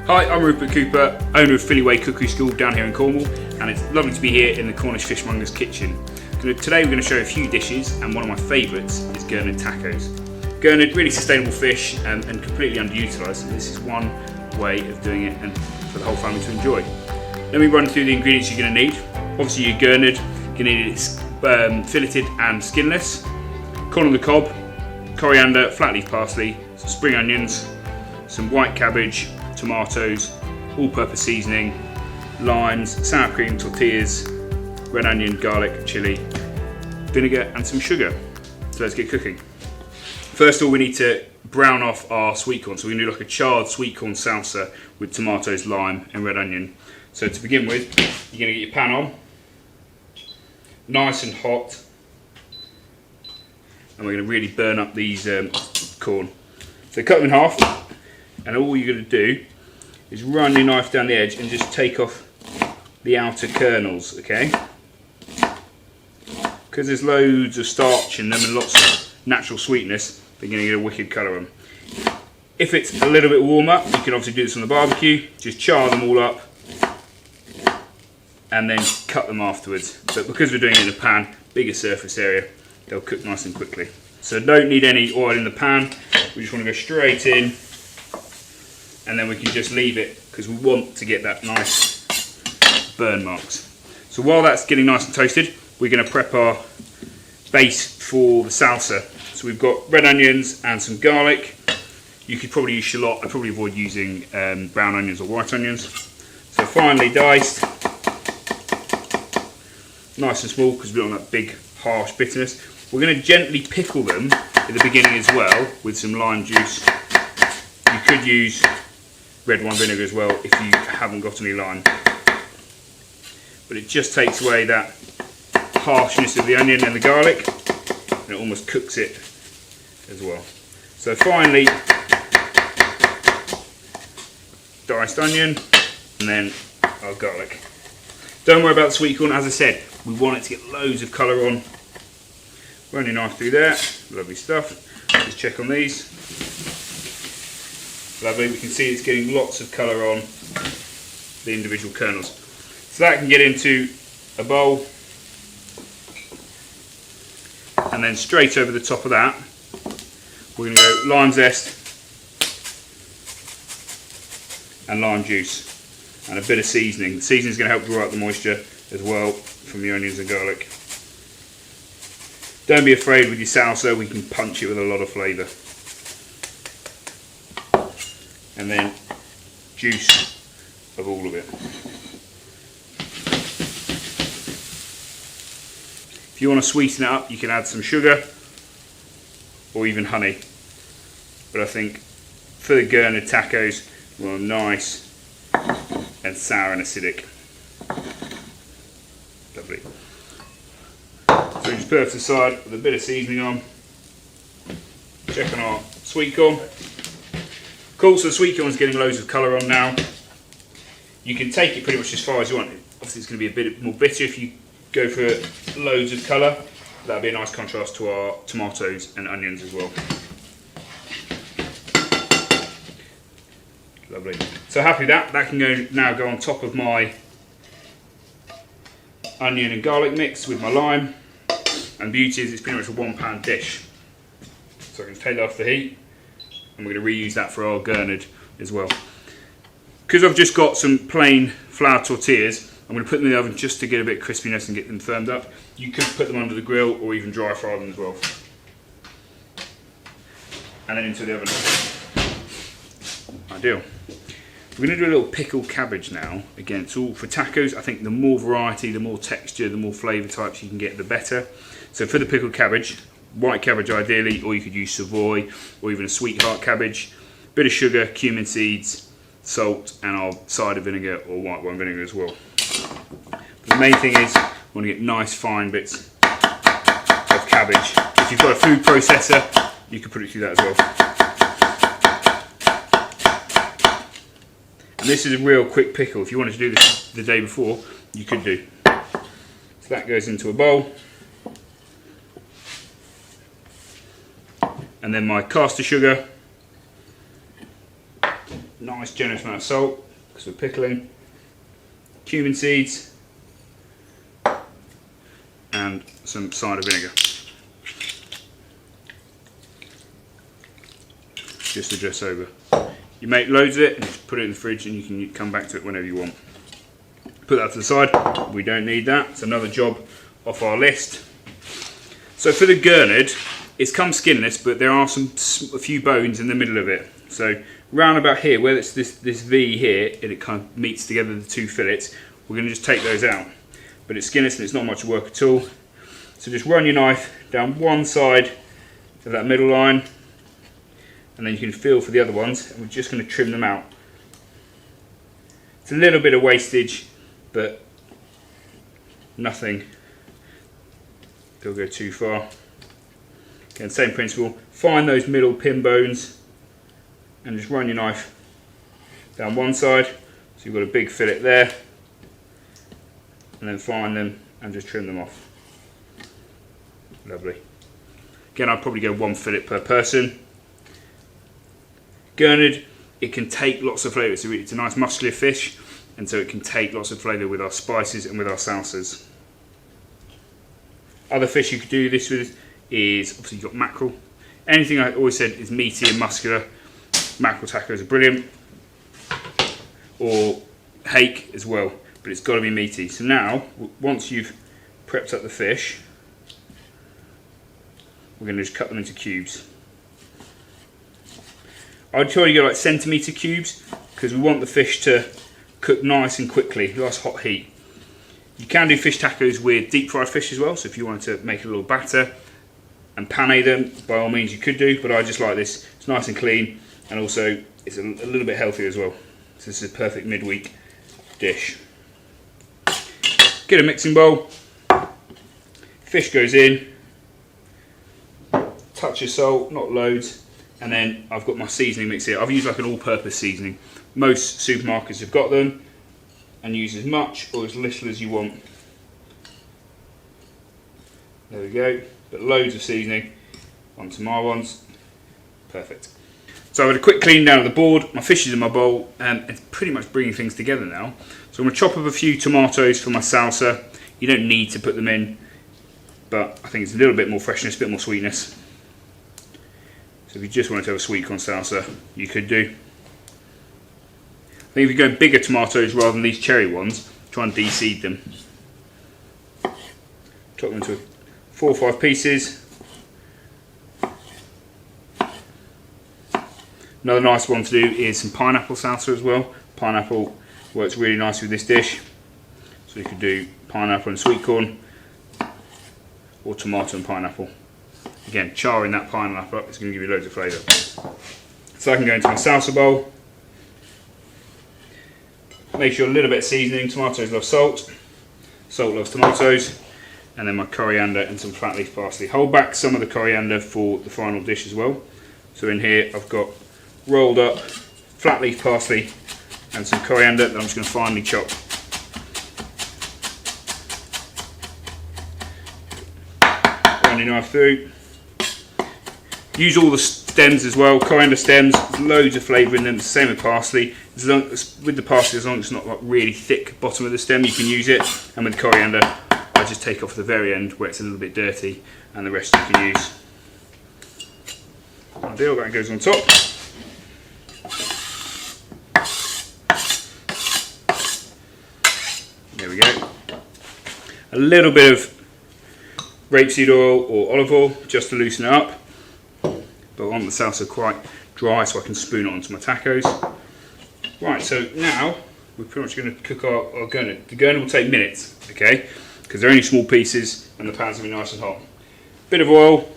Hi, I'm Rupert Cooper, owner of Filly Cookery School down here in Cornwall, and it's lovely to be here in the Cornish Fishmongers kitchen. Today we're going to show a few dishes, and one of my favourites is Gurnard tacos. Gurnard, really sustainable fish and completely underutilised, and this is one way of doing it and for the whole family to enjoy. Let me run through the ingredients you're going to need. Obviously your Gurnard, you're going to need it filleted and skinless, corn on the cob, coriander, flat leaf parsley, some spring onions, some white cabbage, tomatoes, all-purpose seasoning, limes, sour cream, tortillas, red onion, garlic, chilli, vinegar and some sugar. So let's get cooking. First of all, we need to brown off our sweet corn. So we're going to do like a charred sweet corn salsa with tomatoes, lime and red onion. So to begin with, you're going to get your pan on, nice and hot, and we're going to really burn up these corn. So cut them in half. And all you're going to do is run your knife down the edge and just take off the outer kernels, okay? Because there's loads of starch in them and lots of natural sweetness, they're going to get a wicked colour on. If it's a little bit warmer, you can obviously do this on the barbecue, just char them all up and then cut them afterwards. But because we're doing it in a pan, bigger surface area, they'll cook nice and quickly. So don't need any oil in the pan, we just want to go straight in. And then we can just leave it because we want to get that nice burn marks. So while that's getting nice and toasted, we're going to prep our base for the salsa. So we've got red onions and some garlic. You could probably use shallot. I'd probably avoid using brown onions or white onions. So finely diced, nice and small because we don't want that big harsh bitterness. We're going to gently pickle them at the beginning as well with some lime juice. You could use red wine vinegar as well if you haven't got any lime, but it just takes away that harshness of the onion and the garlic and it almost cooks it as well. So finally, diced onion and then our garlic. Don't worry about the sweet corn, as I said, we want it to get loads of colour on. Run your knife through there, lovely stuff. Just check on these. Lovely, we can see it's getting lots of colour on the individual kernels. So that can get into a bowl, and then straight over the top of that we're going to go lime zest and lime juice and a bit of seasoning. The seasoning is going to help draw out the moisture as well from the onions and garlic. Don't be afraid with your salsa, we can punch it with a lot of flavour. And then juice of all of it. If you want to sweeten it up, you can add some sugar or even honey. But I think for the Gurnard tacos, we want them nice and sour and acidic. Lovely. So we just put it to the side with a bit of seasoning on. Check on our sweet corn. Cool, so the sweet corn is getting loads of colour on now. You can take it pretty much as far as you want. Obviously it's going to be a bit more bitter if you go for loads of colour. That'll be a nice contrast to our tomatoes and onions as well. Lovely. So happy with that. That can now go on top of my onion and garlic mix with my lime. And the beauty is it's pretty much a £1 dish. So I can take that off the heat. And we're going to reuse that for our Gurnard as well. Because I've just got some plain flour tortillas, I'm going to put them in the oven just to get a bit of crispiness and get them firmed up. You could put them under the grill or even dry fry them as well. And then into the oven. Ideal. We're going to do a little pickled cabbage now. Again, it's all for tacos. I think the more variety, the more texture, the more flavour types you can get, the better. So for the pickled cabbage, white cabbage ideally, or you could use Savoy or even a sweetheart cabbage, bit of sugar, cumin seeds, salt and our cider vinegar or white wine vinegar as well. But the main thing is we want to get nice fine bits of cabbage. If you've got a food processor, you can put it through that as well. And this is a real quick pickle. If you wanted to do this the day before, you could do. So that goes into a bowl. And then my caster sugar, nice nice generous amount of salt because we're pickling, cumin seeds, and some cider vinegar. Just to dress over. You make loads of it and just put it in the fridge, and you can come back to it whenever you want. Put that to the side. We don't need that. It's another job off our list. So for the Gurnard, it's come skinless, but there are a few bones in the middle of it. So round about here, where it's this V here, and it kind of meets together the two fillets, we're going to just take those out. But it's skinless and it's not much work at all. So just run your knife down one side of that middle line, and then you can feel for the other ones, and we're just going to trim them out. It's a little bit of wastage, but nothing that'll go too far. Again, same principle. Find those middle pin bones and just run your knife down one side, so you've got a big fillet there, and then find them and just trim them off. Lovely. Again, I'd probably go one fillet per person. Gurnard, it can take lots of flavour. So it's a nice muscular fish, and so it can take lots of flavour with our spices and with our salsas. Other fish you could do this with is, obviously you've got mackerel. Anything I always said is meaty and muscular, mackerel tacos are brilliant. Or hake as well, but it's got to be meaty. So now, once you've prepped up the fish, we're going to just cut them into cubes. I'd try to go like centimetre cubes, because we want the fish to cook nice and quickly, nice hot heat. You can do fish tacos with deep fried fish as well, so if you wanted to make a little batter and pane them, by all means you could do, but I just like this. It's nice and clean, and also it's a little bit healthier as well. So this is a perfect midweek dish. Get a mixing bowl, fish goes in, touch of salt, not loads, and then I've got my seasoning mix here. I've used like an all-purpose seasoning. Most supermarkets have got them, and use as much or as little as you want. There we go, but loads of seasoning onto my ones. Perfect. So I've had a quick clean down of the board, my fish is in my bowl, and it's pretty much bringing things together now. So I'm going to chop up a few tomatoes for my salsa. You don't need to put them in, but I think it's a little bit more freshness, a bit more sweetness. So if you just wanted to have a sweet corn salsa, you could do. I think if you go bigger tomatoes rather than these cherry ones, try and de-seed them. Chop them into 4 or 5 pieces. Another nice one to do is some pineapple salsa as well. Pineapple works really nice with this dish. So you could do pineapple and sweet corn, or tomato and pineapple. Again, charring that pineapple up is going to give you loads of flavour. So I can go into my salsa bowl. Make sure a little bit of seasoning. Tomatoes love salt. Salt loves tomatoes. And then my coriander and some flat leaf parsley. Hold back some of the coriander for the final dish as well. So in here I've got rolled up flat leaf parsley and some coriander that I'm just going to finely chop. Run your knife through. Use all the stems as well, coriander stems, loads of flavour in them, same with parsley. With the parsley, as long as it's not like really thick bottom of the stem, you can use it. And with coriander, I just take off the very end where it's a little bit dirty, and the rest you can use. Ideal, that goes on top. There we go. A little bit of rapeseed oil or olive oil just to loosen it up. But I want the salsa quite dry so I can spoon it onto my tacos. Right, so now we're pretty much going to cook our Gurnard. The Gurnard will take minutes, okay? Because they're only small pieces and the pan's going to be nice and hot. Bit of oil.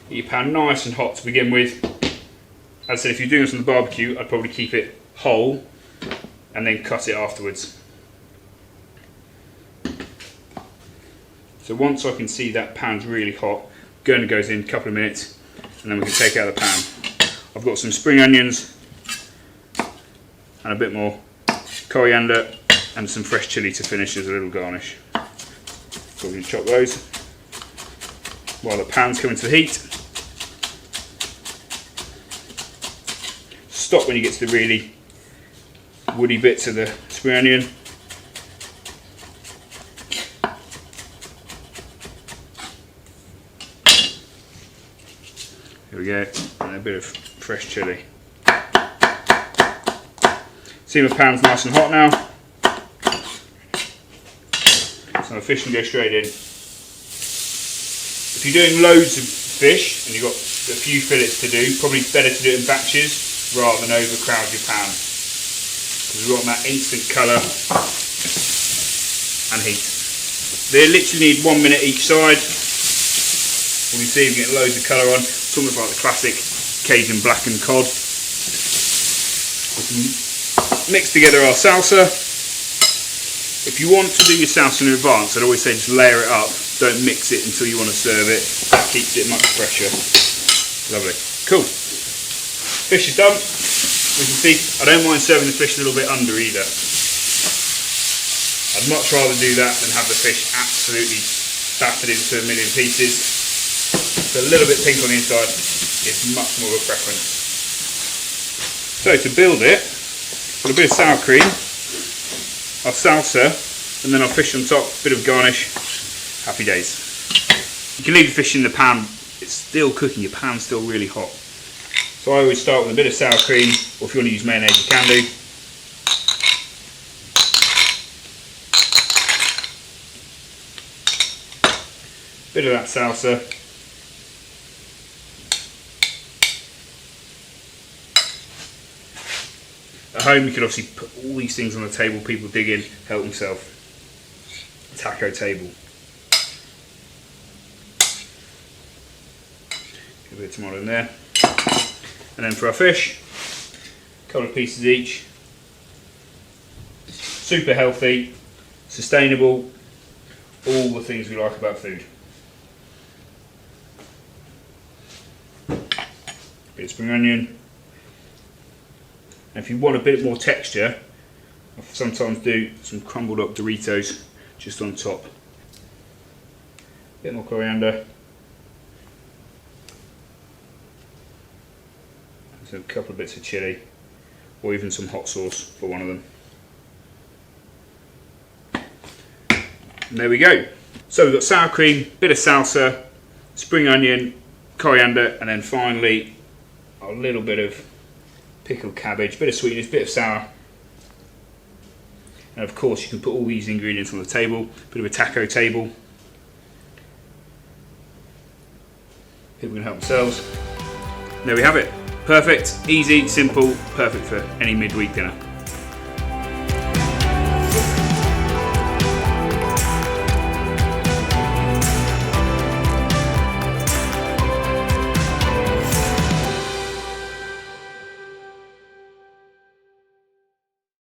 Get your pan nice and hot to begin with. As I said, if you're doing this on the barbecue, I'd probably keep it whole and then cut it afterwards. So once I can see that pan's really hot, Gurnard goes in a couple of minutes, and then we can take it out of the pan. I've got some spring onions and a bit more coriander and some fresh chilli to finish as a little garnish. So we're going to chop those while the pan's coming to the heat. stop when you get to the really woody bits of the spring onion. Here we go, and a bit of fresh chilli. See, my pan's nice and hot now, so the fish can go straight in. If you're doing loads of fish and you've got a few fillets to do, probably better to do it in batches rather than overcrowd your pan, because we want that instant colour and heat. They literally need 1 minute each side. You can see we get loads of colour on. It's almost like the classic Cajun blackened cod. We can mix together our salsa. If you want to do your salsa in advance, I'd always say just layer it up. Don't mix it until you want to serve it. That keeps it much fresher. Lovely. Cool. Fish is done. We can see I don't mind serving the fish a little bit under either. I'd much rather do that than have the fish absolutely battered into a million pieces. So a little bit pink on the inside is much more of a preference. So to build it, got a bit of sour cream, our salsa, and then our fish on top, bit of garnish. Happy days. You can leave the fish in the pan, it's still cooking, your pan's still really hot. So I always start with a bit of sour cream, or if you want to use mayonnaise you can do. Bit of that salsa. At home you could obviously put all these things on the table, people dig in, help themselves. Taco table. Get a bit of tomato in there. And then for our fish, a couple of pieces each. Super healthy, sustainable, all the things we like about food. Bit of spring onion. And if you want a bit more texture, I sometimes do some crumbled up Doritos just on top. Bit more coriander. So a couple of bits of chilli, or even some hot sauce for one of them. And there we go. So we've got sour cream, bit of salsa, spring onion, coriander, and then finally a little bit of pickled cabbage, bit of sweetness, bit of sour. And of course you can put all these ingredients on the table, bit of a taco table. People can help themselves. And there we have it. Perfect, easy, simple, perfect for any midweek dinner.